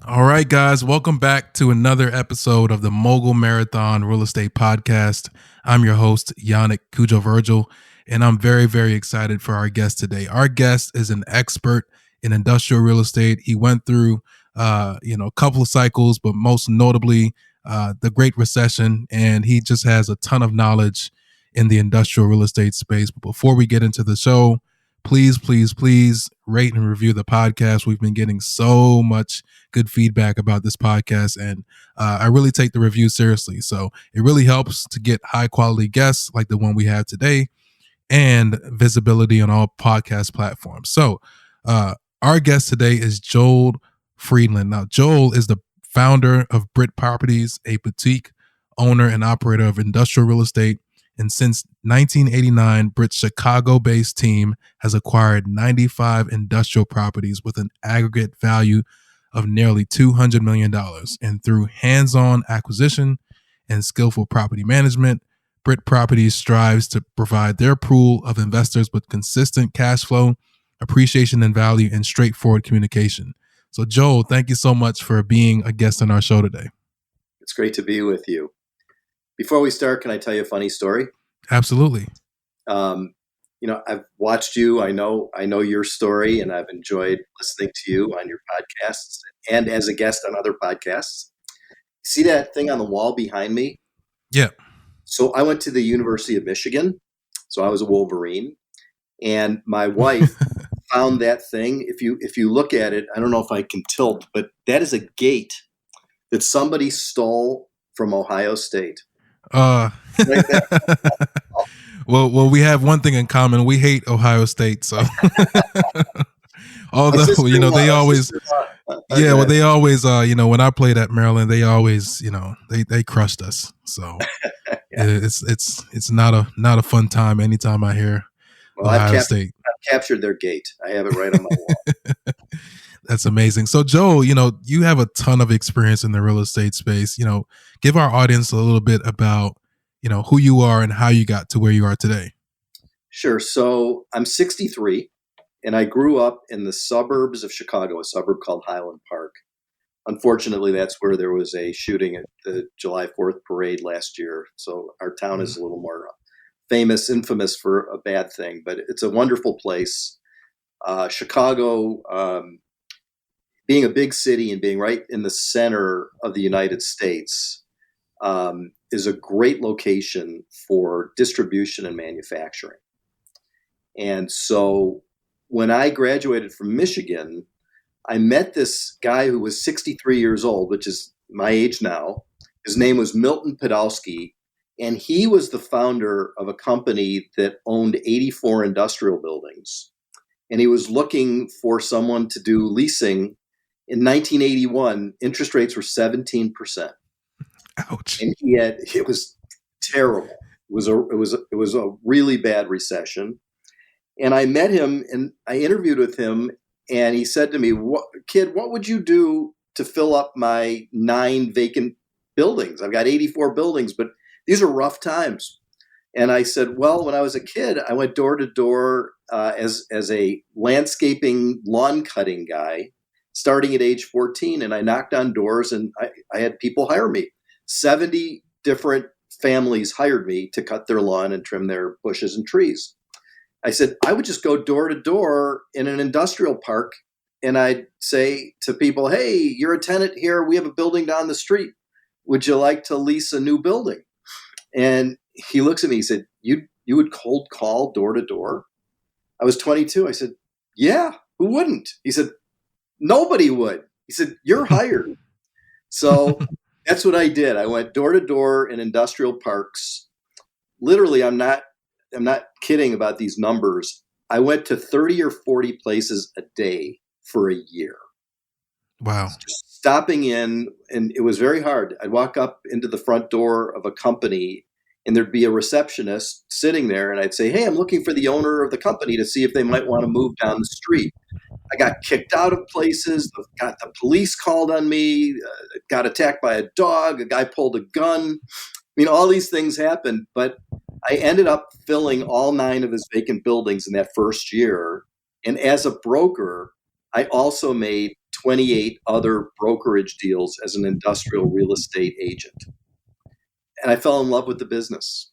All right, guys, welcome back to another episode of the Mogul Marathon Real Estate Podcast. I'm your host, Yannick Cudjoe-Virgil, and I'm very, very excited for our guest today. Our guest is an expert in industrial real estate. He went through, a couple of cycles, but most notably, the Great Recession, and he just has a ton of knowledge in the industrial real estate space. But before we get into the show, please rate and review the podcast. We've been getting so much good feedback about this podcast, and I really take the review seriously. So it really helps to get high quality guests like the one we have today and visibility on all podcast platforms. So our guest today is Joel Friedland. Now, Joel is the founder of Brit Properties, a boutique owner and operator of industrial real estate. And since 1989, Brit's Chicago-based team has acquired 95 industrial properties with an aggregate value of nearly $200 million. And through hands-on acquisition and skillful property management, Brit Properties strives to provide their pool of investors with consistent cash flow, appreciation in value, and straightforward communication. So, Joel, thank you so much for being a guest on our show today. It's great to be with you. Before we start, can I tell you a funny story? Absolutely. I've watched you. I know your story, and I've enjoyed listening to you on your podcasts and as a guest on other podcasts. See that thing on the wall behind me? Yeah. So I went to the University of Michigan. So I was a Wolverine, and my wife found that thing. If you look at it, I don't know if I can tilt, but that is a gate that somebody stole from Ohio State. Right there. Well, we have one thing in common. We hate Ohio State. So, although they always, they always, when I played at Maryland, they always, they crushed us. So, it's not a fun time anytime I hear Ohio State. I've captured their gate. I have it right on my wall. That's amazing. So, Joel, you have a ton of experience in the real estate space. Give our audience a little bit about, who you are and how you got to where you are today. Sure. So I'm 63, and I grew up in the suburbs of Chicago, a suburb called Highland Park. Unfortunately, that's where there was a shooting at the July 4th parade last year. So our town is a little more infamous for a bad thing, but it's a wonderful place. Chicago, being a big city and being right in the center of the United States, is a great location for distribution and manufacturing. And so when I graduated from Michigan, I met this guy who was 63 years old, which is my age now. His name was Milton Podolsky, and he was the founder of a company that owned 84 industrial buildings. And he was looking for someone to do leasing. In 1981, interest rates were 17%. Ouch! And it was terrible. It was a really bad recession. And I met him and I interviewed with him, and he said to me, what would you do to fill up my 9 vacant buildings? I've got 84 buildings, but these are rough times. And I said, well, when I was a kid, I went door to door as a landscaping lawn cutting guy, starting at age 14, and I knocked on doors and I had people hire me. 70 different families hired me to cut their lawn and trim their bushes and trees. I said, I would just go door to door in an industrial park, and I'd say to people, hey, you're a tenant here. We have a building down the street. Would you like to lease a new building? And he looks at me, he said, you would cold call door to door? I was 22. I said, yeah, who wouldn't? He said, nobody would. He said, you're hired. So that's what I did. I went door to door in industrial parks. Literally, I'm not kidding about these numbers. I went to 30 or 40 places a day for a year. Wow. Just stopping in, and it was very hard. I'd walk up into the front door of a company, and there'd be a receptionist sitting there, and I'd say, hey, I'm looking for the owner of the company to see if they might want to move down the street. I got kicked out of places, got the police called on me, got attacked by a dog, a guy pulled a gun. I mean, all these things happened, but I ended up filling all 9 of his vacant buildings in that first year. And as a broker, I also made 28 other brokerage deals as an industrial real estate agent. And I fell in love with the business.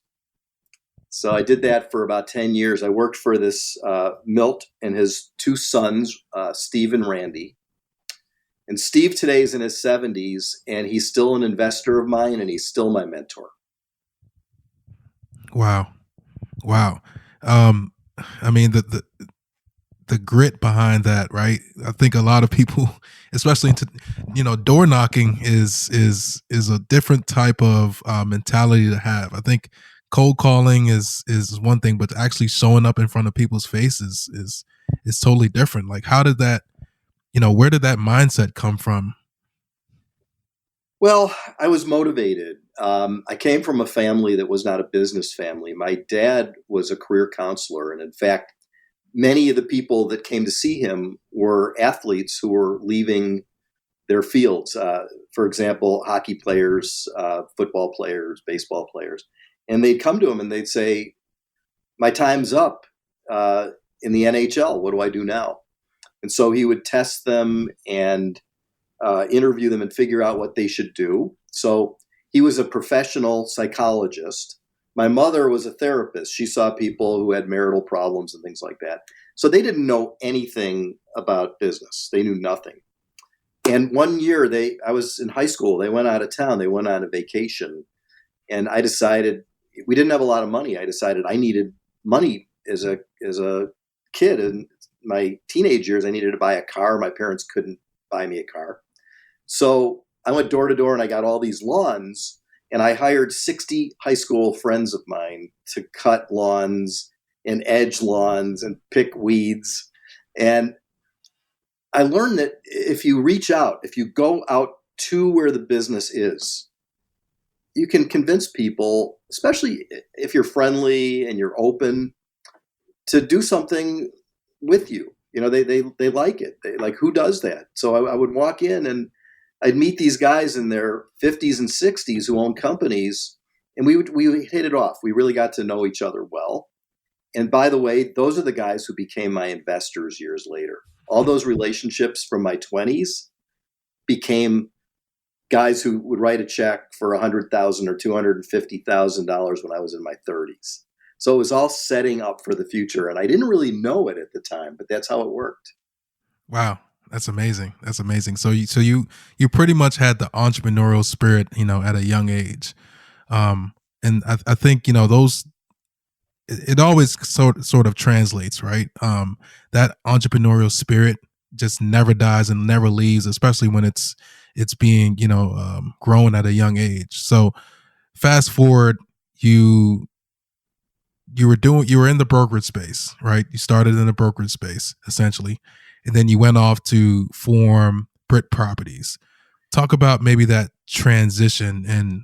So I did that for about 10 years. I worked for this Milt and his two sons, Steve and Randy. And Steve today is in his 70s, and he's still an investor of mine, and he's still my mentor. Wow. I mean, the grit behind that, right? I think a lot of people, especially into, door knocking is a different type of mentality to have. I think cold calling is one thing, but actually showing up in front of people's faces is totally different. Like, how did that, where did that mindset come from? Well, I was motivated. I came from a family that was not a business family. My dad was a career counselor, and in fact, many of the people that came to see him were athletes who were leaving their fields. For example, hockey players, football players, baseball players. And they'd come to him and they'd say, my time's up in the NHL. What do I do now? And so he would test them and interview them and figure out what they should do. So he was a professional psychologist. My mother was a therapist. She saw people who had marital problems and things like that. So they didn't know anything about business. They knew nothing. And one year I was in high school. They went out of town. They went on a vacation. And I decided, we didn't have a lot of money. I decided I needed money as a kid. In my teenage years, I needed to buy a car. My parents couldn't buy me a car. So I went door to door and I got all these lawns. And I hired 60 high school friends of mine to cut lawns and edge lawns and pick weeds. And I learned that if you reach out, if you go out to where the business is, you can convince people, especially if you're friendly and you're open, to do something with you. They like it. They like, who does that? So I would walk in and I'd meet these guys in their 50s and 60s who own companies, and we hit it off. We really got to know each other well. And by the way, those are the guys who became my investors years later. All those relationships from my 20s became guys who would write a check for $100,000 or $250,000 when I was in my 30s. So it was all setting up for the future, and I didn't really know it at the time, but that's how it worked. Wow. That's amazing. So you pretty much had the entrepreneurial spirit, at a young age. And I think, those, it always sort of translates, right? That entrepreneurial spirit just never dies and never leaves, especially when it's being, grown at a young age. So fast forward, you were in the brokerage space, right? You started in the brokerage space essentially. And then you went off to form Brit Properties. Talk about maybe that transition and,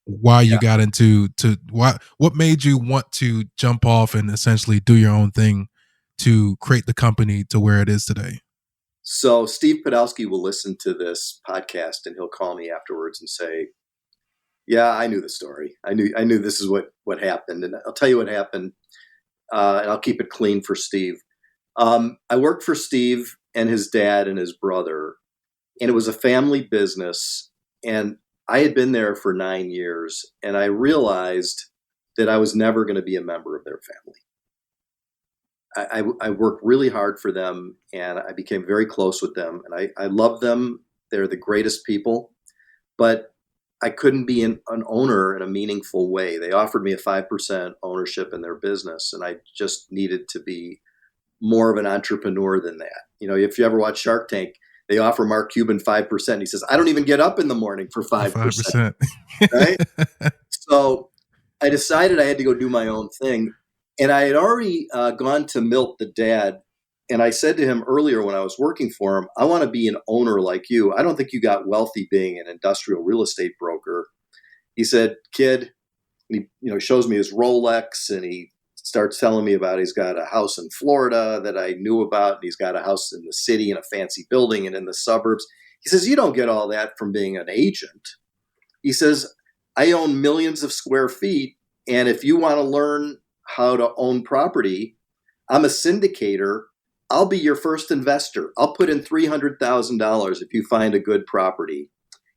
why you got into what made you want to jump off and essentially do your own thing to create the company to where it is today. So Steve Podolsky will listen to this podcast and he'll call me afterwards and say, yeah, I knew the story. I knew this is what happened. And I'll tell you what happened. And I'll keep it clean for Steve. I worked for Steve and his dad and his brother, and it was a family business. And I had been there for 9 years, and I realized that I was never going to be a member of their family. I worked really hard for them, and I became very close with them, and I love them. They're the greatest people, but I couldn't be an owner in a meaningful way. They offered me a 5% ownership in their business, and I just needed to be more of an entrepreneur than that. If you ever watch Shark Tank, they offer Mark Cuban 5%. He says, I don't even get up in the morning for 5%. Right? So I decided I had to go do my own thing. And I had already gone to Milt, the dad, and I said to him earlier when I was working for him, I want to be an owner like you. I don't think you got wealthy being an industrial real estate broker. He said, kid, and he shows me his Rolex, and he starts telling me about he's got a house in Florida that I knew about, and he's got a house in the city in a fancy building and in the suburbs. He says, you don't get all that from being an agent. He says, I own millions of square feet, and if you want to learn how to own property, I'm a syndicator. I'll be your first investor. I'll put in $300,000 if you find a good property.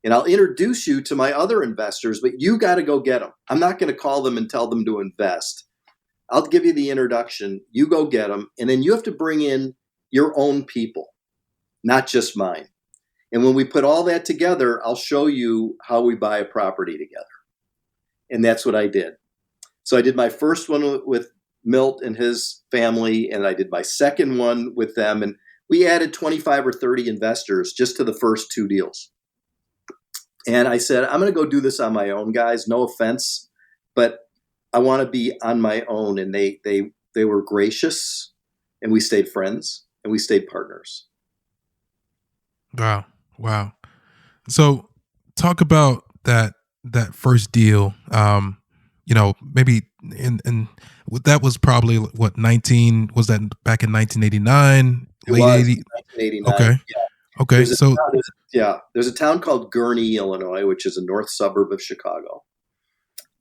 And I'll introduce you to my other investors, but you got to go get them. I'm not going to call them and tell them to invest. I'll give you the introduction. You go get them. And then you have to bring in your own people, not just mine. And when we put all that together, I'll show you how we buy a property together. And that's what I did. So I did my first one with Milt and his family, and I did my second one with them. And we added 25 or 30 investors just to the first two deals. And I said, I'm going to go do this on my own, guys. No offense, but I want to be on my own. And they were gracious, and we stayed friends, and we stayed partners. Wow. So talk about that first deal. Maybe in that was probably what, was that back in 1989? Late 80s? 1989. Okay. Yeah. Okay. There's a town called Gurnee, Illinois, which is a north suburb of Chicago.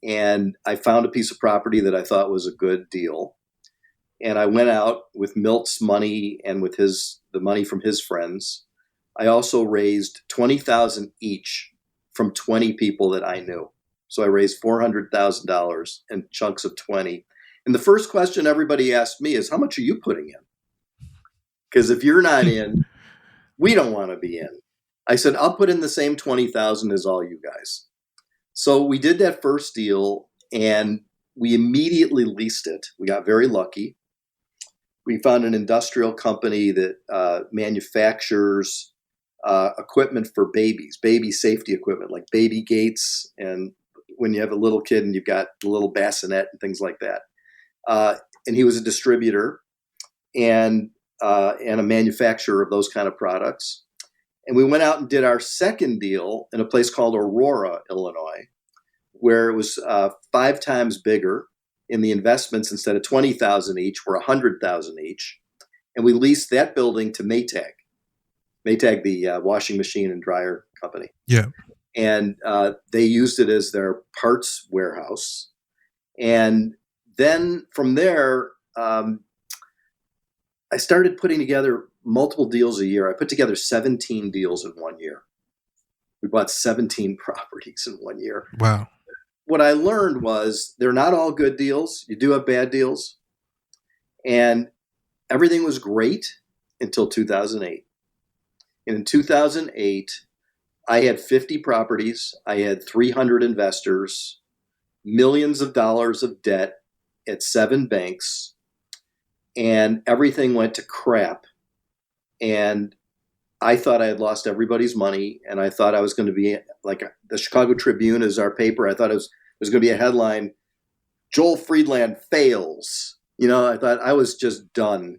And I found a piece of property that I thought was a good deal. And I went out with Milt's money and with the money from his friends. I also raised $20,000 each from 20 people that I knew. So I raised $400,000 in chunks of 20. And the first question everybody asked me is, how much are you putting in? Because if you're not in, we don't want to be in. I said, I'll put in the same 20,000 as all you guys. So we did that first deal, and we immediately leased it. We got very lucky. We found an industrial company that manufactures equipment for babies, baby safety equipment, like baby gates, and when you have a little kid and you've got a little bassinet and things like that. And he was a distributor and a manufacturer of those kind of products. And we went out and did our second deal in a place called Aurora, Illinois, where it was 5 times bigger in the investments. Instead of 20,000 each, were 100,000 each. And we leased that building to Maytag, the washing machine and dryer company. Yeah. And they used it as their parts warehouse. And then from there, I started putting together multiple deals a year. I put together 17 deals in 1 year. We bought 17 properties in 1 year. Wow. What I learned was they're not all good deals. You do have bad deals. And everything was great until 2008. And in 2008, I had 50 properties. I had 300 investors, millions of dollars of debt at 7 banks, and everything went to crap. And I thought I had lost everybody's money, and I thought I was going to be like the Chicago Tribune is our paper. I thought it was going to be a headline, Joel Friedland fails. I thought I was just done.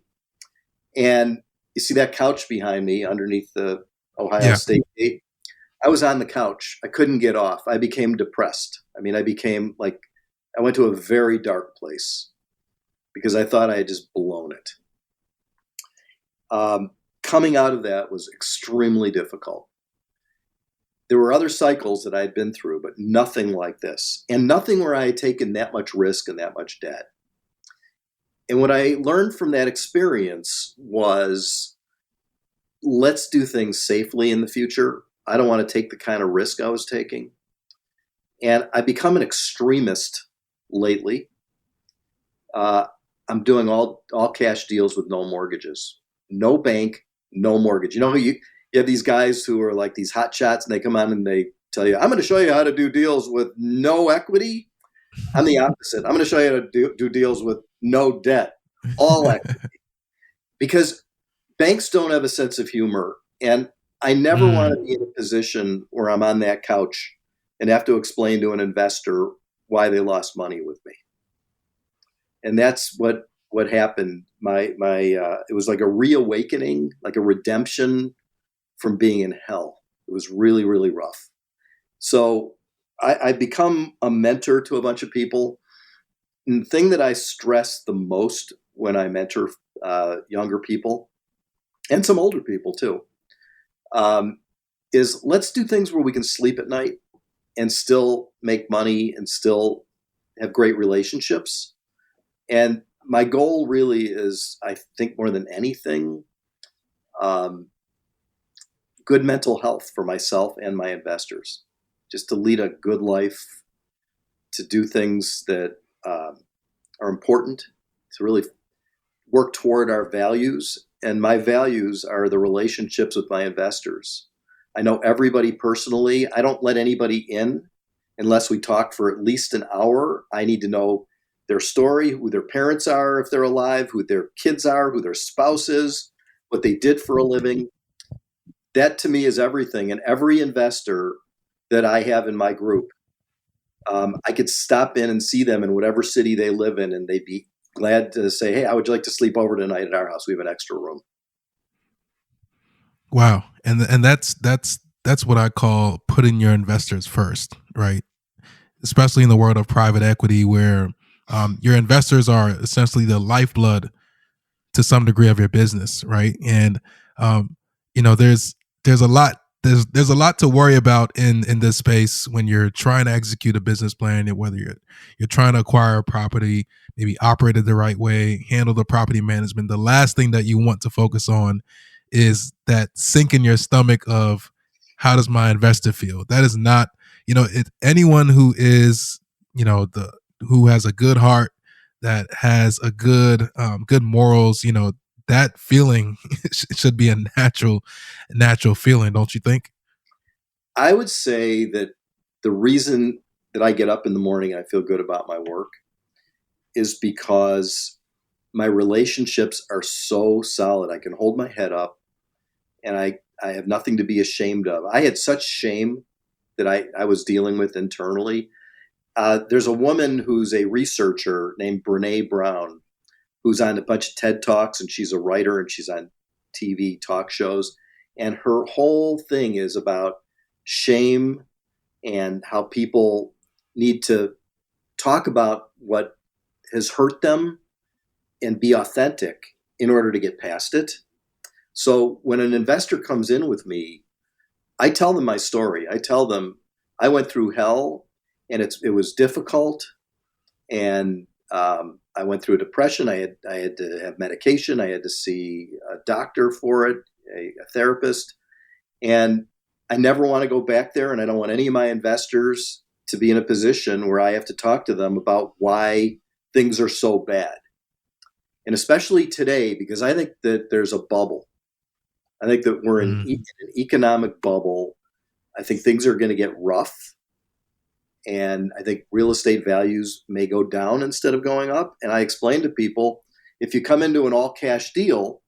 And you see that couch behind me underneath the Ohio State gate? I was on the couch. I couldn't get off. I became depressed. I went to a very dark place because I thought I had just blown it. Coming out of that was extremely difficult. There were other cycles that I had been through, but nothing like this, and nothing where I had taken that much risk and that much debt. And what I learned from that experience was, let's do things safely in the future. I don't want to take the kind of risk I was taking. And I've become an extremist lately. I'm doing all cash deals with no mortgages, no bank, no mortgage. You have these guys who are like these hot shots, and they come on and they tell you, I'm going to show you how to do deals with no equity. I'm the opposite. I'm going to show you how to do deals with no debt, all equity. Because banks don't have a sense of humor. And I never want to be in a position where I'm on that couch and have to explain to an investor why they lost money with me. And that's what happened. It was like a reawakening, like a redemption from being in hell. It was really, really rough. So I become a mentor to a bunch of people. And the thing that I stress the most when I mentor younger people, and some older people too, is let's do things where we can sleep at night and still make money and still have great relationships. And my goal really is, I think more than anything, um, good mental health for myself and my investors, just to lead a good life, to do things that are important, to really work toward our values. And my values are the relationships with my investors. I know everybody personally. I don't let anybody in unless we talk for at least an hour. I need to know their story, who their parents are if they're alive, who their kids are, who their spouse is, what they did for a living. That to me is everything. And every investor that I have in my group, I could stop in and see them in whatever city they live in, and they'd be glad to say, "Hey, how would you like to sleep over tonight at our house? We have an extra room." Wow. And that's what I call putting your investors first, right? Especially in the world of private equity, where your investors are essentially the lifeblood to some degree of your business, right? And um, there's a lot there's a lot to worry about in this space when you're trying to execute a business plan, whether you're trying to acquire a property, maybe operate it the right way, handle the property management. The last thing that you want to focus on is that sink in your stomach of how does my investor feel? That is not, anyone who is, the who has a good heart, that has a good morals, that feeling should be a natural feeling, don't you think? I would say that the reason that I get up in the morning and I feel good about my work is because my relationships are so solid. I can hold my head up, and I have nothing to be ashamed of. I had such shame that I was dealing with internally. There's a woman who's a researcher named Brene Brown, who's on a bunch of TED Talks, and she's a writer, and she's on TV talk shows. And her whole thing is about shame and how people need to talk about what has hurt them and be authentic in order to get past it. So when an investor comes in with me, I tell them my story. I tell them I went through hell, and it was difficult, and I went through a depression. I had to have medication. I had to see a doctor for it, a therapist, and I never want to go back there. And I don't want any of my investors to be in a position where I have to talk to them about why things are so bad. And especially today, because I think that there's a bubble. I think that we're in an economic bubble. I think things are going to get rough. And I think real estate values may go down instead of going up. And I explain to people, if you come into an all cash deal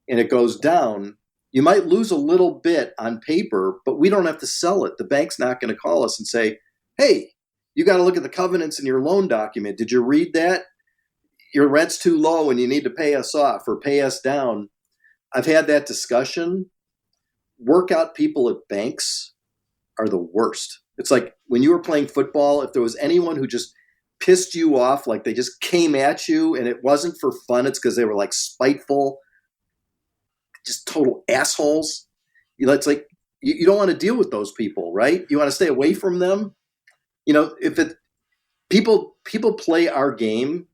and it goes down, you might lose a little bit on paper, but we don't have to sell it. The bank's not going to call us and say, "Hey, you got to look at the covenants in your loan document. Did you read that? Your rent's too low and you need to pay us off or pay us down." I've had that discussion. Workout people at banks are the worst. It's like when you were playing football, if there was anyone who just pissed you off, like they just came at you and it wasn't for fun, it's because they were like spiteful, just total assholes. It's like you don't want to deal with those people, right? You want to stay away from them. If people play our game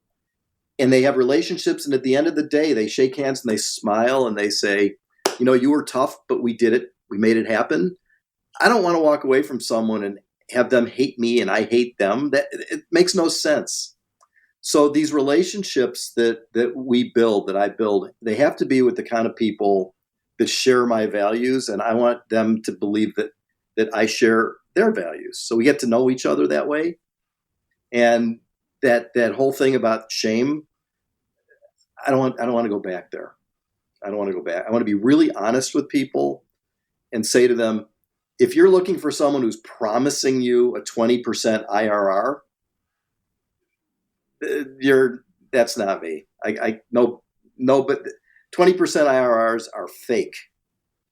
and they have relationships, and at the end of the day, they shake hands and they smile and they say, "You were tough, but we did it. We made it happen." I don't want to walk away from someone and have them hate me and I hate them. That it makes no sense. So these relationships that we build, that I build, they have to be with the kind of people that share my values, and I want them to believe that I share their values. So we get to know each other that way. And that whole thing about shame, I don't want to go back there. I don't want to go back. I want to be really honest with people and say to them, if you're looking for someone who's promising you a 20% IRR, that's not me. I no, but 20% IRRs are fake.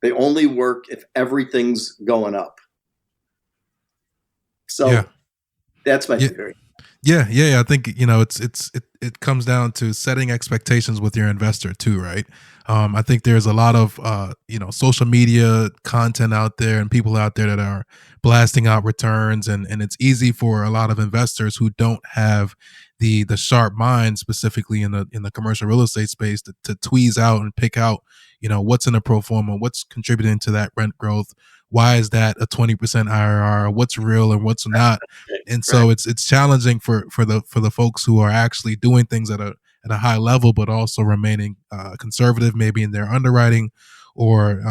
They only work if everything's going up. So Yeah. that's my Yeah. theory. Yeah. I think it comes down to setting expectations with your investor too, right? I think there's a lot of social media content out there and people out there that are blasting out returns, and it's easy for a lot of investors who don't have the sharp mind, specifically in the commercial real estate space, to tweeze out and pick out what's in a pro forma, what's contributing to that rent growth, why is that a 20% IRR, what's real and what's not. And Right. so it's challenging for the folks who are actually doing things at a high level, but also remaining conservative, maybe in their underwriting, or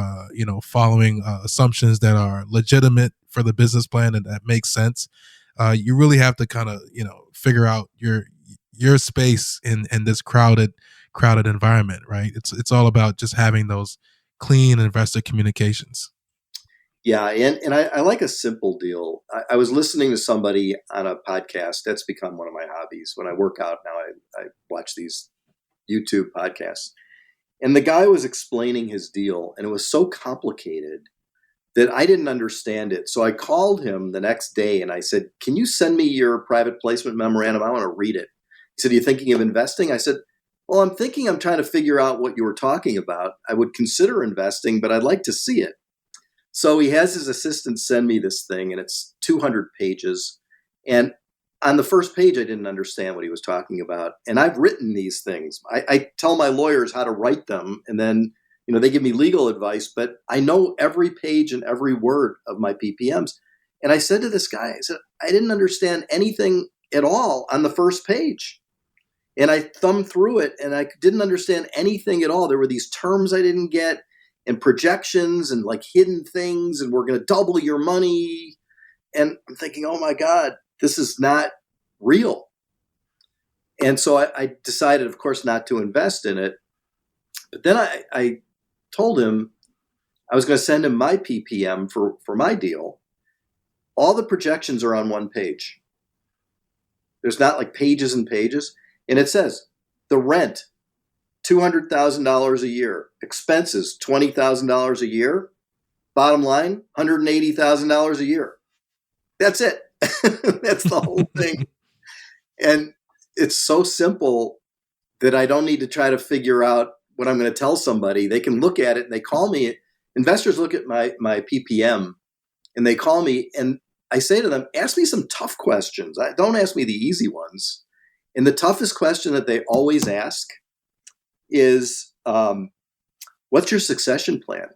following assumptions that are legitimate for the business plan and that makes sense. You really have to kind of figure out your space in this crowded environment, right? It's all about just having those clean investor communications. Yeah, and I like a simple deal. I was listening to somebody on a podcast. That's become one of my hobbies. When I work out now, I watch these YouTube podcasts. And the guy was explaining his deal, and it was so complicated that I didn't understand it. So I called him the next day and I said, "Can you send me your private placement memorandum? I want to read it." He said, "Are you thinking of investing?" I said, "Well, I'm trying to figure out what you were talking about. I would consider investing, but I'd like to see it." So he has his assistant send me this thing, and it's 200 pages. And on the first page, I didn't understand what he was talking about. And I've written these things. I tell my lawyers how to write them, and then they give me legal advice. But I know every page and every word of my PPMs. And I said to this guy, I said, I didn't understand anything at all on the first page. And I thumbed through it, and I didn't understand anything at all. There were these terms I didn't get, and projections, and like hidden things, and we're going to double your money. And I'm thinking, oh my God, this is not real. And so I decided, of course, not to invest in it. But then I told him I was going to send him my PPM for my deal. All the projections are on one page. There's not like pages and pages. And it says the rent, $200,000 a year. Expenses, $20,000 a year. Bottom line, $180,000 a year. That's it. That's the whole thing. And it's so simple that I don't need to try to figure out what I'm going to tell somebody. They can look at it and they call me. Investors look at my PPM and they call me, and I say to them, ask me some tough questions. Don't ask me the easy ones. And the toughest question that they always ask is, what's your succession plan?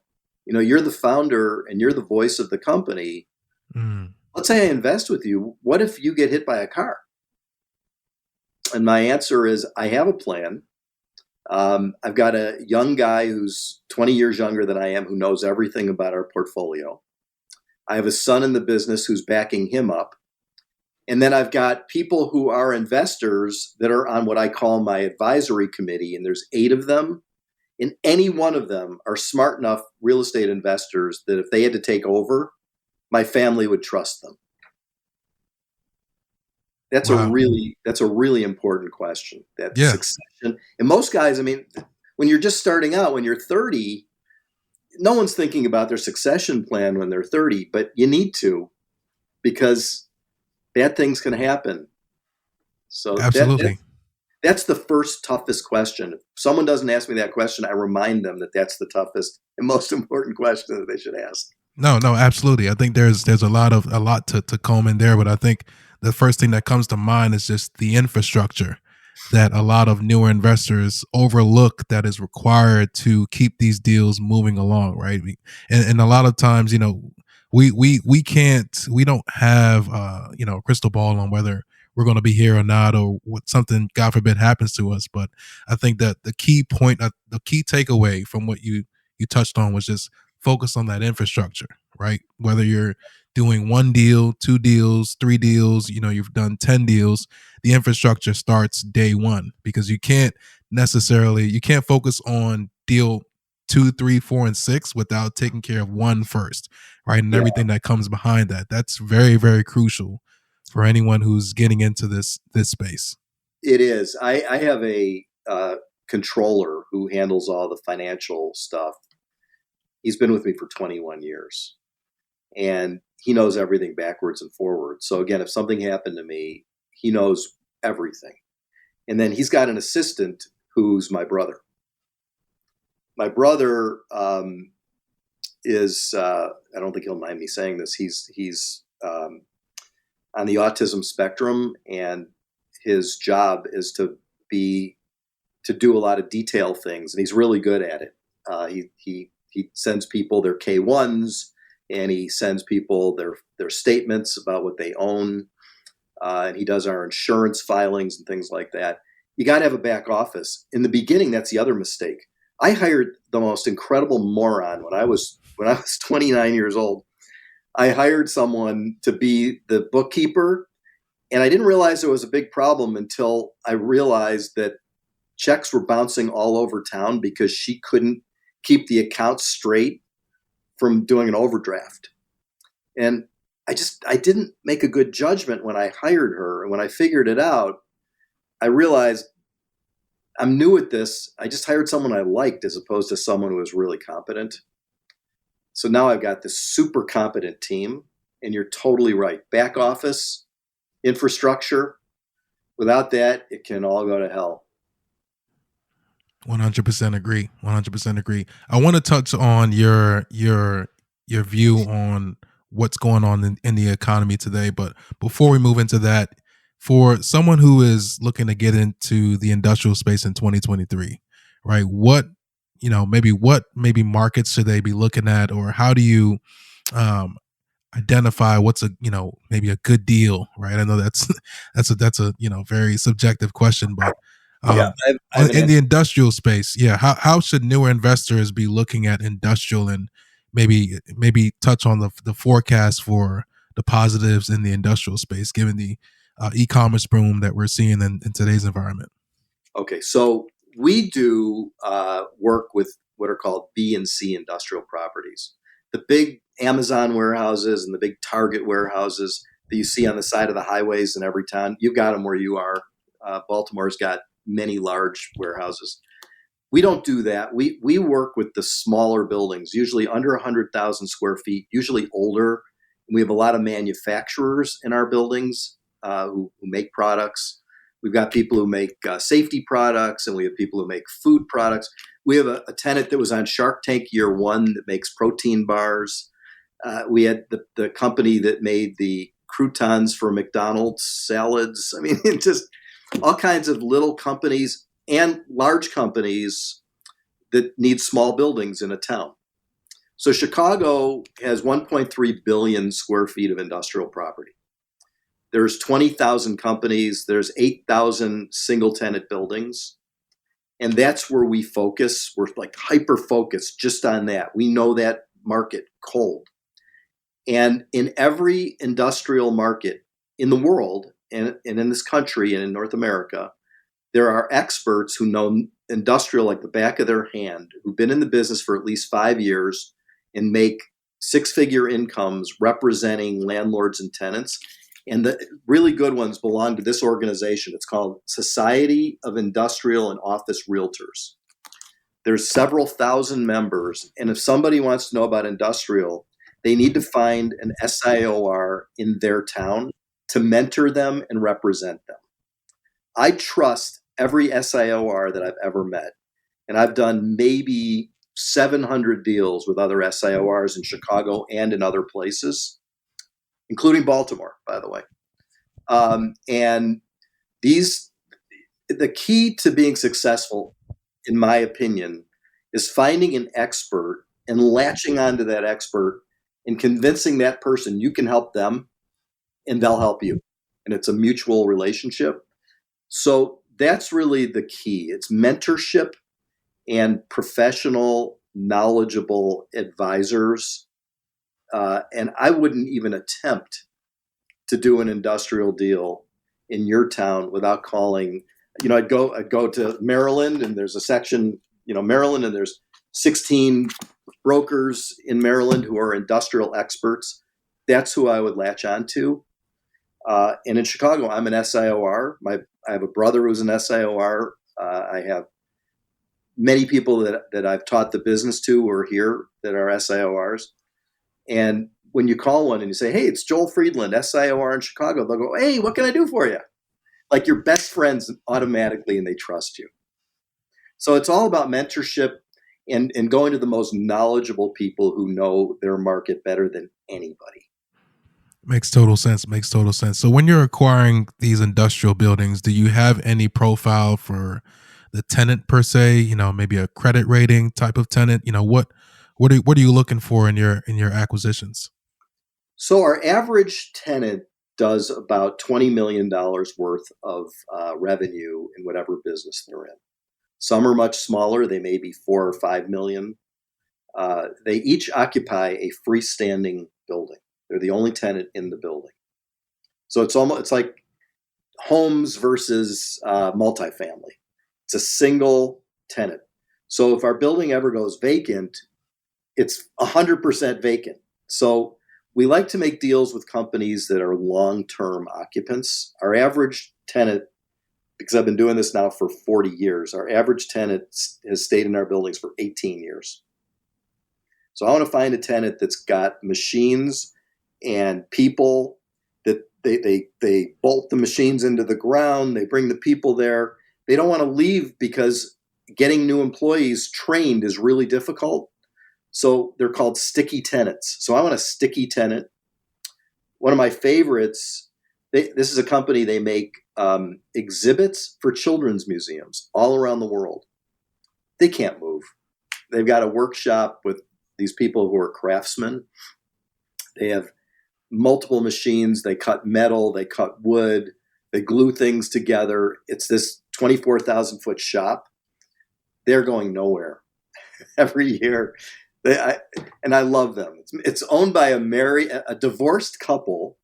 You're the founder and you're the voice of the company. Mm. Let's say I invest with you. What if you get hit by a car? And my answer is, I have a plan. I've got a young guy who's 20 years younger than I am, who knows everything about our portfolio. I have a son in the business who's backing him up. And then I've got people who are investors that are on what I call my advisory committee, and there's 8 of them. And any one of them are smart enough real estate investors that if they had to take over, my family would trust them. That's Wow. a really important question. That Yeah. succession. And most guys, when you're just starting out, when you're 30, no one's thinking about their succession plan when they're 30, but you need to, because bad things can happen. So Absolutely. that's the first toughest question. If someone doesn't ask me that question, I remind them that that's the toughest and most important question that they should ask. No, absolutely. I think there's a lot to comb in there, but I think the first thing that comes to mind is just the infrastructure that a lot of newer investors overlook that is required to keep these deals moving along, right? And a lot of times, we don't have a crystal ball on whether we're going to be here or not, or what something, God forbid, happens to us. But I think that the key point, the key takeaway from what you touched on was just focus on that infrastructure, right? Whether you're doing one deal, 2 deals, 3 deals, you've done 10 deals, the infrastructure starts day one, because you can't focus on deal 2, 3, 4, and 6 without taking care of one first, right? And Yeah, everything that comes behind that. That's very, very crucial for anyone who's getting into this space. it is. I have a controller who handles all the financial stuff. He's been with me for 21 years, and he knows everything backwards and forwards. So again, if something happened to me, He knows everything. And then he's got an assistant who's my brother. My brother is, I don't think he'll mind me saying this, he's on the autism spectrum, and his job is to do a lot of detail things, and he's really good at it. He sends people their K1s, and he sends people their statements about what they own, and he does our insurance filings and things like that. You got to have a back office. In the beginning, that's the other mistake. I hired the most incredible moron when I was 29 years old. I hired someone to be the bookkeeper, and I didn't realize there was a big problem until I realized that checks were bouncing all over town because she couldn't keep the accounts straight from doing an overdraft. And I didn't make a good judgment when I hired her. And when I figured it out, I realized I'm new at this. I just hired someone I liked as opposed to someone who was really competent. So now I've got this super competent team, and you're totally right. Back office, infrastructure, without that, it can all go to hell. 100% agree. 100% agree. I want to touch on your view on what's going on in the economy today. But before we move into that, for someone who is looking to get into the industrial space in 2023, right? What markets should they be looking at, or how do you identify what's maybe a good deal, right? I know that's a very subjective question, but in the industrial space, how should newer investors be looking at industrial, and maybe touch on the forecast for the positives in the industrial space, given the e-commerce boom that we're seeing in today's environment? Okay, so we do work with what are called B and C industrial properties. The big Amazon warehouses and the big Target warehouses that you see on the side of the highways in every town, you've got them where you are. Baltimore's got many large warehouses. We don't do that. We work with the smaller buildings, usually under 100,000 square feet, usually older. We have a lot of manufacturers in our buildings who make products. We've got people who make safety products, and we have people who make food products. We have a tenant that was on Shark Tank year one that makes protein bars. We had the company that made the croutons for McDonald's salads. I mean, just all kinds of little companies and large companies that need small buildings in a town. So Chicago has 1.3 billion square feet of industrial property. There's 20,000 companies. There's 8,000 single tenant buildings. And that's where we focus. We're like hyper focused just on that. We know that market cold. And in every industrial market in the world, and in this country and in North America, there are experts who know industrial like the back of their hand, who've been in the business for at least 5 years and make six-figure incomes representing landlords and tenants. And the really good ones belong to this organization. It's called Society of Industrial and Office Realtors. There's several thousand members. And if somebody wants to know about industrial, they need to find an SIOR in their town to mentor them and represent them. I trust every SIOR that I've ever met. And I've done maybe 700 deals with other SIORs in Chicago and in other places, including Baltimore, by the way. And the key to being successful, in my opinion, is finding an expert and latching onto that expert and convincing that person you can help them and they'll help you. And it's a mutual relationship. So that's really the key. It's mentorship and professional, knowledgeable advisors. And I wouldn't even attempt to do an industrial deal in your town without calling. I'd go to Maryland, and there's a section, Maryland, and there's 16 brokers in Maryland who are industrial experts. That's who I would latch on to. And in Chicago, I'm an SIOR. I have a brother who's an SIOR. I have many people that I've taught the business to who are here that are SIORs. And when you call one and you say, "Hey, it's Joel Friedland, SIOR in Chicago," they'll go, "Hey, what can I do for you?" like your best friends automatically, and they trust you. So it's all about mentorship and going to the most knowledgeable people who know their market better than anybody. Makes total sense. Makes total sense. So when you're acquiring these industrial buildings, do you have any profile for the tenant per se? Maybe a credit rating type of tenant. What are you looking for in your acquisitions? So our average tenant does about $20 million worth of revenue in whatever business they're in. Some are much smaller. They may be 4 or 5 million. They each occupy a freestanding building. They're the only tenant in the building. So it's like homes versus multifamily. It's a single tenant. So if our building ever goes vacant, it's 100% vacant. So we like to make deals with companies that are long-term occupants. Our average tenant, because I've been doing this now for 40 years, our average tenant has stayed in our buildings for 18 years. So I want to find a tenant that's got machines and people that they bolt the machines into the ground. They bring the people there. They don't want to leave because getting new employees trained is really difficult. So they're called sticky tenants. So I want a sticky tenant. One of my favorites, this is a company, they make exhibits for children's museums all around the world. They can't move. They've got a workshop with these people who are craftsmen. They have multiple machines. They cut metal, they cut wood, they glue things together. It's this 24,000 foot shop. They're going nowhere every year. And I love them. It's owned by a divorced couple.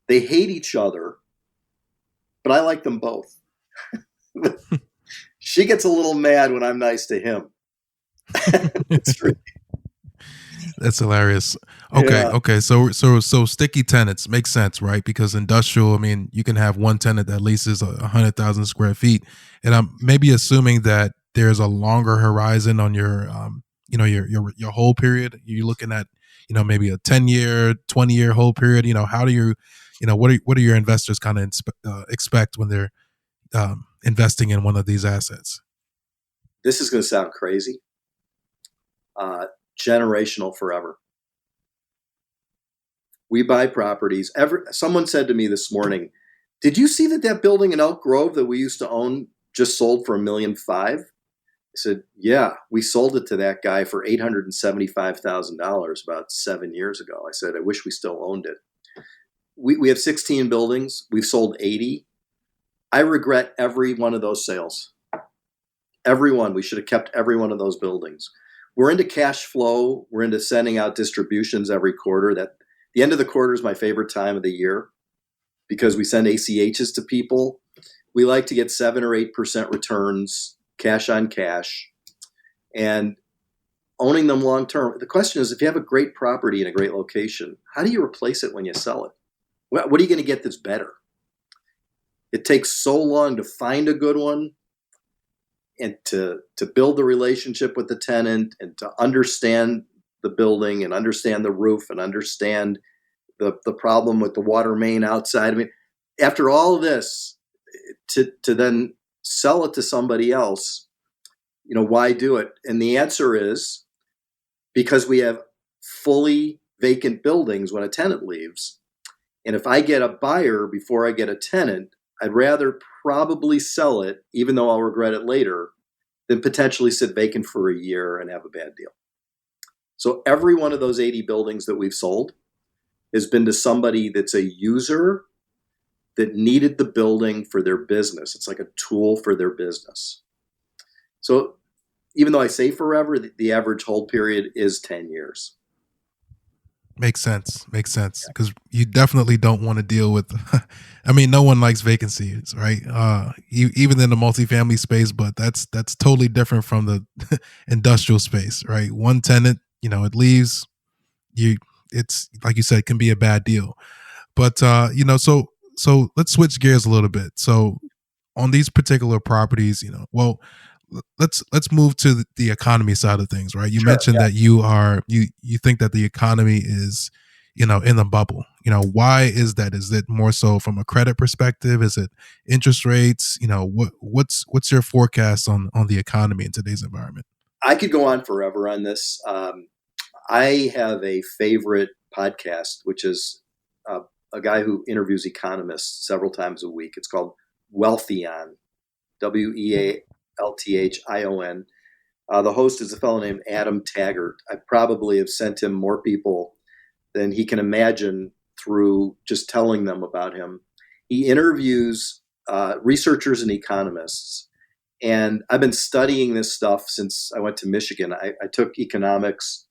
They hate each other, but I like them both. She gets a little mad when I'm nice to him. It's true. That's hilarious. Okay, Yeah. okay. So sticky tenants makes sense, right? Because industrial, I mean, you can have one tenant that leases 100,000 square feet, and I'm maybe assuming that there's a longer horizon on your, your whole period. You're looking at, maybe a 10-year, 20-year whole period. How do what do your investors kind of expect when they're investing in one of these assets? This is going to sound crazy. Generational forever. We buy properties. Someone said to me this morning, "Did you see that building in Elk Grove that we used to own just sold for $1.5 million?" I said, "Yeah, we sold it to that guy for $875,000 about 7 years ago." I said, "I wish we still owned it." We have 16 buildings. We've sold 80. I regret every one of those sales. Every one. We should have kept every one of those buildings. We're into cash flow. We're into sending out distributions every quarter. The end of the quarter is my favorite time of the year because we send ACHs to people. We like to get 7 or 8% returns, cash on cash, and owning them long term. The question is, if you have a great property in a great location, how do you replace it when you sell it? What are you going to get that's better? It takes so long to find a good one and to build the relationship with the tenant and to understand the building and understand the roof and understand the problem with the water main outside. I mean, after all of this, to then sell it to somebody else, why do it? And the answer is because we have fully vacant buildings when a tenant leaves. And if I get a buyer before I get a tenant, I'd rather probably sell it, even though I'll regret it later, than potentially sit vacant for a year and have a bad deal. So every one of those 80 buildings that we've sold has been to somebody that's a user that needed the building for their business. It's like a tool for their business. So even though I say forever, the average hold period is 10 years. Makes sense. Makes sense. Because you definitely don't want to deal with, I mean, no one likes vacancies, right? Even in the multifamily space, but that's totally different from the industrial space, right? One tenant, it leaves, it's like you said, it can be a bad deal. But, so let's switch gears a little bit. So on these particular properties, let's move to the economy side of things, right? You mentioned that you think that the economy is in the bubble. Why is that? Is it more so from a credit perspective? Is it interest rates? What's your forecast on the economy in today's environment? I could go on forever on this. I have a favorite podcast, which is a guy who interviews economists several times a week. It's called Wealthion, Wealthion. The host is a fellow named Adam Taggart. I probably have sent him more people than he can imagine through just telling them about him. He interviews researchers and economists. And I've been studying this stuff since I went to Michigan. I took economics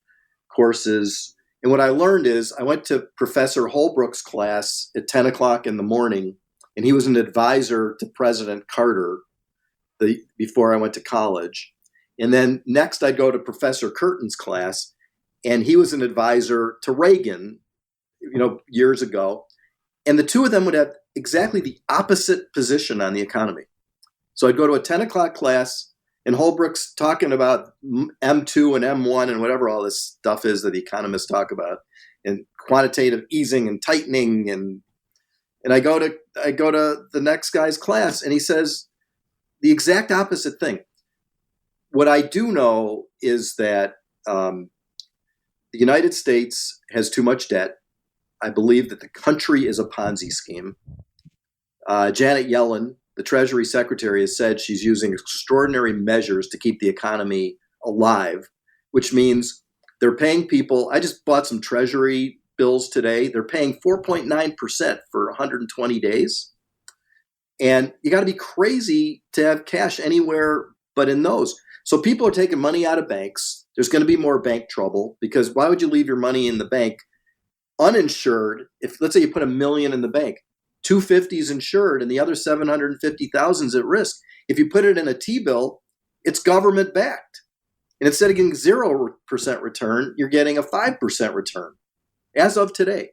courses. And what I learned is I went to Professor Holbrook's class at 10 o'clock in the morning, and he was an advisor to President Carter before I went to college. And then next I'd go to Professor Curtin's class, and he was an advisor to Reagan, years ago. And the two of them would have exactly the opposite position on the economy. So I'd go to a 10 o'clock class, and Holbrook's talking about M2 and M1 and whatever all this stuff is that economists talk about, and quantitative easing and tightening. And I go to the next guy's class, and he says the exact opposite thing. What I do know is that the United States has too much debt. I believe that the country is a Ponzi scheme. Janet Yellen, the Treasury Secretary, has said she's using extraordinary measures to keep the economy alive, which means they're paying people. I just bought some Treasury bills today. They're paying 4.9% for 120 days. And you got to be crazy to have cash anywhere but in those. So people are taking money out of banks. There's going to be more bank trouble, because why would you leave your money in the bank uninsured? If, let's say, you put $1 million in the bank, 250 is insured and the other 750,000 is at risk. If you put it in a T-bill, it's government backed. And instead of getting 0% return, you're getting a 5% return as of today.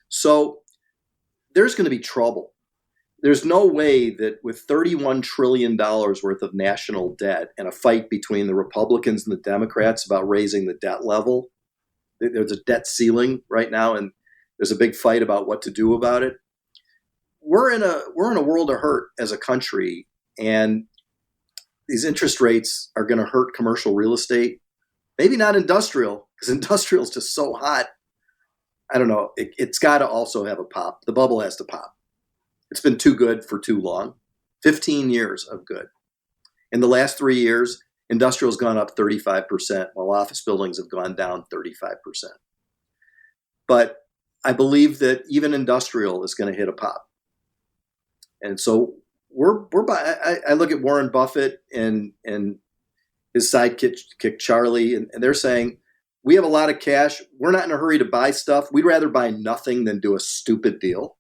So there's going to be trouble. There's no way that with $31 trillion worth of national debt and a fight between the Republicans and the Democrats about raising the debt level, there's a debt ceiling right now, and there's a big fight about what to do about it. We're in a world of hurt as a country, and these interest rates are going to hurt commercial real estate. Maybe not industrial, because industrial is just so hot. I don't know. It's got to also have a pop. The bubble has to pop. It's been too good for too long. 15 years of good. In the last 3 years, industrial's gone up 35%, while office buildings have gone down 35%. But I believe that even industrial is going to hit a pop. And so I look at Warren Buffett and his sidekick Charlie, and they're saying, we have a lot of cash. We're not in a hurry to buy stuff. We'd rather buy nothing than do a stupid deal.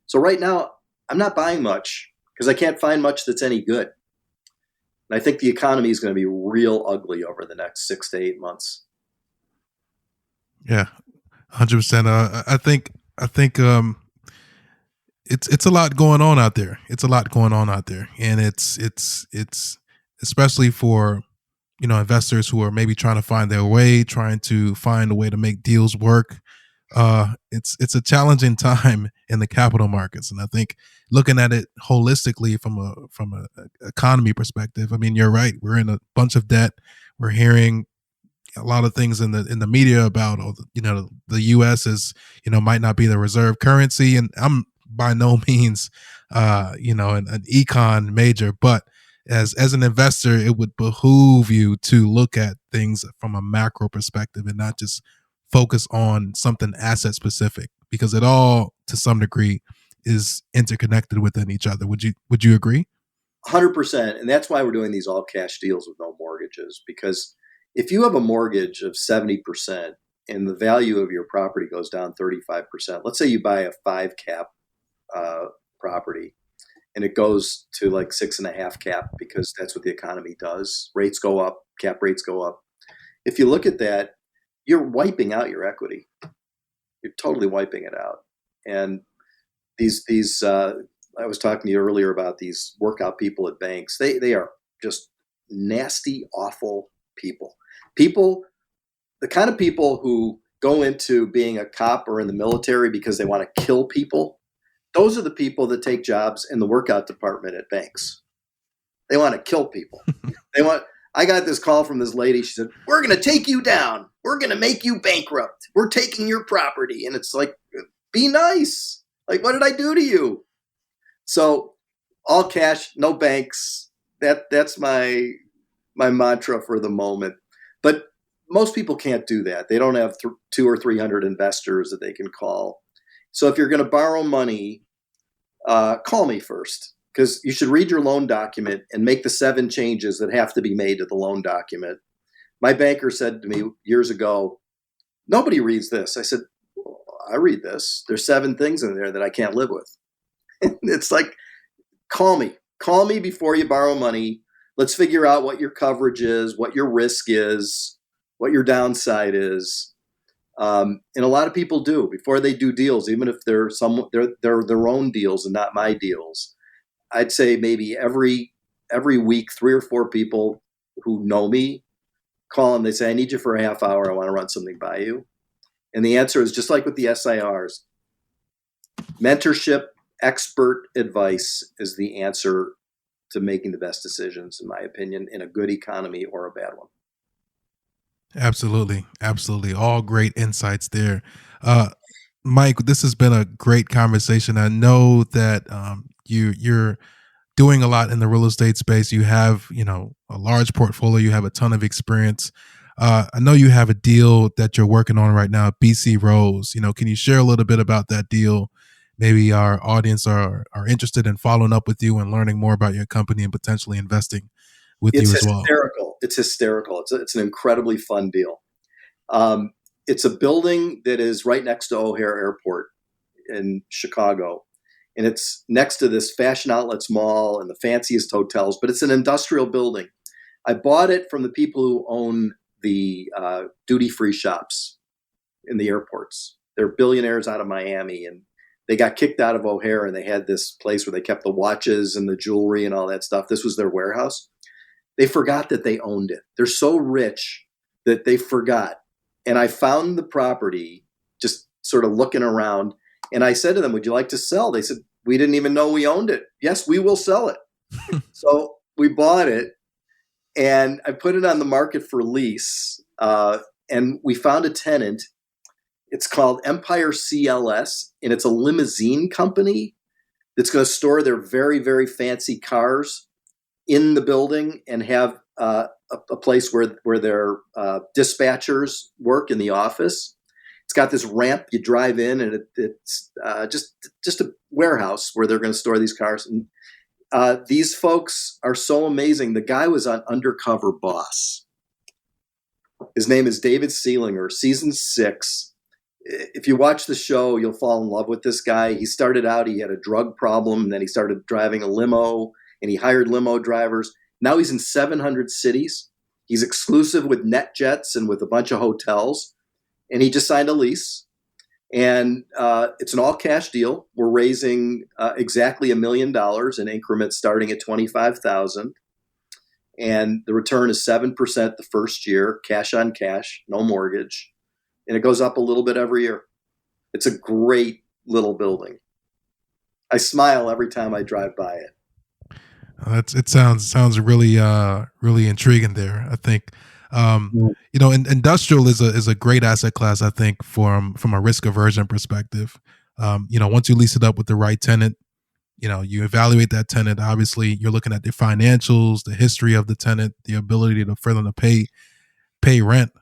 So right now, I'm not buying much because I can't find much that's any good. And I think the economy is going to be real ugly over the next 6 to 8 months. Yeah, 100%. I think it's a lot going on out there. It's a lot going on out there, and it's especially for investors who are maybe trying to find their way, trying to find a way to make deals work. It's a challenging time in the capital markets, and I think looking at it holistically from a economy perspective, I mean, you're right. We're in a bunch of debt. We're hearing a lot of things in the media about, the U.S. is might not be the reserve currency, and I'm by no means an econ major, but as an investor, it would behoove you to look at things from a macro perspective and not just focus on something asset specific, because it all to some degree is interconnected within each other. Would you agree? 100%. And that's why we're doing these all cash deals with no mortgages, because if you have a mortgage of 70% and the value of your property goes down 35%, let's say you buy a 5 cap property and it goes to like 6.5 cap because that's what the economy does. Rates go up, cap rates go up. If you look at that, you're wiping out your equity. You're totally wiping it out. And these I was talking to you earlier about these workout people at banks. They are just nasty, awful people. The kind of people who go into being a cop or in the military because they want to kill people, those are the people that take jobs in the workout department at banks. They want to kill people. I got this call from this lady. She said, "We're going to take you down. We're going to make you bankrupt. We're taking your property." And it's like, be nice. Like, what did I do to you? So all cash, no banks. That's my mantra for the moment. But most people can't do that. They don't have 200 or 300 investors that they can call. So if you're going to borrow money, call me first, because you should read your loan document and make the 7 changes that have to be made to the loan document. My banker said to me years ago, "Nobody reads this." I said, "Well, I read this. There's 7 things in there that I can't live with." It's like, call me. Call me before you borrow money. Let's figure out what your coverage is, what your risk is, what your downside is. And a lot of people do before they do deals, even if they're their own deals and not my deals. I'd say maybe every week, 3 or 4 people who know me call them. They say, "I need you for a half hour. I want to run something by you." And the answer is just like with the SIRs. Mentorship, expert advice is the answer to making the best decisions, in my opinion, in a good economy or a bad one. Absolutely. Absolutely. All great insights there. Mike, this has been a great conversation. I know that you're doing a lot in the real estate space. You have, a large portfolio. You have a ton of experience. I know you have a deal that you're working on right now, BC Rose. Can you share a little bit about that deal? Maybe our audience are interested in following up with you and learning more about your company and potentially investing with It's you as well. hysterical. It's hysterical. It's an incredibly fun deal. It's a building that is right next to O'Hare Airport in Chicago. And it's next to this fashion outlets mall and the fanciest hotels, but it's an industrial building. I bought it from the people who own the duty-free shops in the airports. They're billionaires out of Miami, and they got kicked out of O'Hare, and they had this place where they kept the watches and the jewelry and all that stuff. This was their warehouse. They forgot that they owned it. They're so rich that they forgot. And I found the property just sort of looking around. And I said to them, "Would you like to sell?" They said, "We didn't even know we owned it." "Yes, we will sell it." So we bought it, and I put it on the market for lease. And we found a tenant. It's called Empire CLS, and it's a limousine company that's going to store their very, very fancy cars in the building and have a place where their dispatchers work in the office. It's got this ramp. You drive in, and it's just a warehouse where they're going to store these cars. And these folks are so amazing. The guy was on Undercover Boss. His name is David Seelinger, season 6. If you watch the show, you'll fall in love with this guy. He started out, he had a drug problem, and then he started driving a limo, and he hired limo drivers. Now he's in 700 cities. He's exclusive with NetJets and with a bunch of hotels. And he just signed a lease. And it's an all-cash deal. We're raising exactly $1 million in increments starting at $25,000. And the return is 7% the first year, cash on cash, no mortgage. And it goes up a little bit every year. It's a great little building. I smile every time I drive by it. It sounds really really intriguing there. I think industrial is a great asset class. I think from a risk aversion perspective. Once you lease it up with the right tenant, you evaluate that tenant. Obviously, you're looking at the financials, the history of the tenant, the ability for them to pay rent.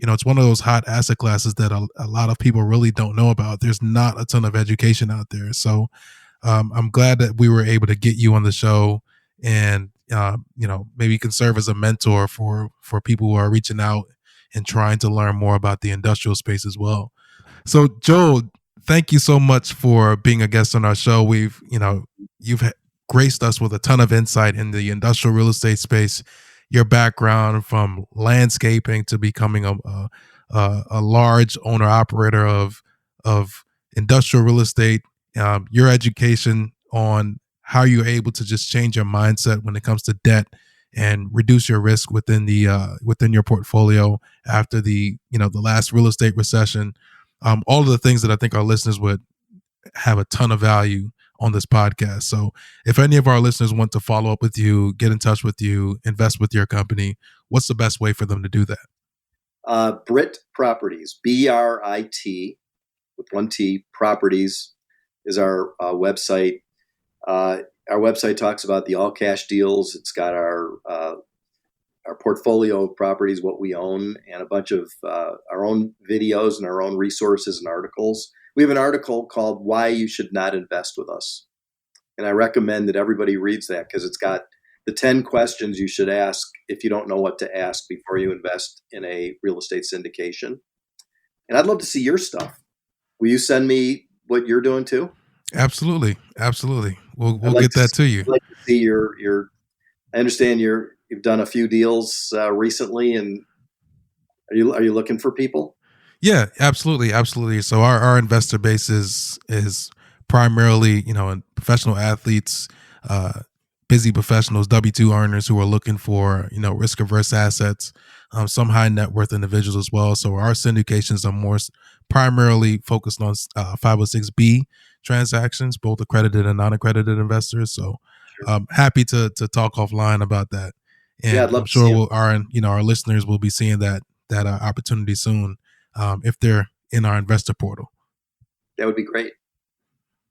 It's one of those hot asset classes that a lot of people really don't know about. There's not a ton of education out there, so. I'm glad that we were able to get you on the show, and maybe you can serve as a mentor for people who are reaching out and trying to learn more about the industrial space as well. So, Joel, thank you so much for being a guest on our show. You've graced us with a ton of insight in the industrial real estate space. Your background from landscaping to becoming a large owner operator of industrial real estate. Your education on how you're able to just change your mindset when it comes to debt and reduce your risk within the within your portfolio after the last real estate recession. All of the things that I think our listeners would have a ton of value on this podcast. So if any of our listeners want to follow up with you, get in touch with you, invest with your company, what's the best way for them to do that? Brit Properties, BRIT with one T, Properties is our website. Our website talks about the all cash deals. It's got our portfolio of properties, what we own, and a bunch of our own videos and our own resources and articles. We have an article called Why You Should Not Invest With Us. And I recommend that everybody reads that because it's got the 10 questions you should ask if you don't know what to ask before you invest in a real estate syndication. And I'd love to see your stuff. Will you send me what you're doing too? Absolutely. We'll get that to you. I'd like to see your I understand you've done a few deals recently, and are you looking for people? Yeah, absolutely. So our investor base is primarily professional athletes, busy professionals, W-2 earners who are looking for risk averse assets, some high net worth individuals as well. So our syndications are more primarily focused on 506B transactions, both accredited and non-accredited investors. So happy to talk offline about that. And Yeah, I'd love I'm sure to our listeners will be seeing that opportunity soon. If they're in our investor portal. That would be great.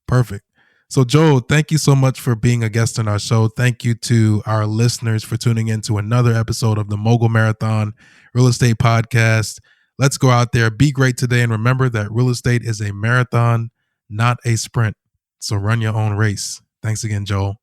Perfect. So Joel, thank you so much for being a guest on our show. Thank you to our listeners for tuning in to another episode of the Mogul Marathon Real Estate Podcast. Let's go out there, be great today, and remember that real estate is a marathon, not a sprint. So run your own race. Thanks again, Joel.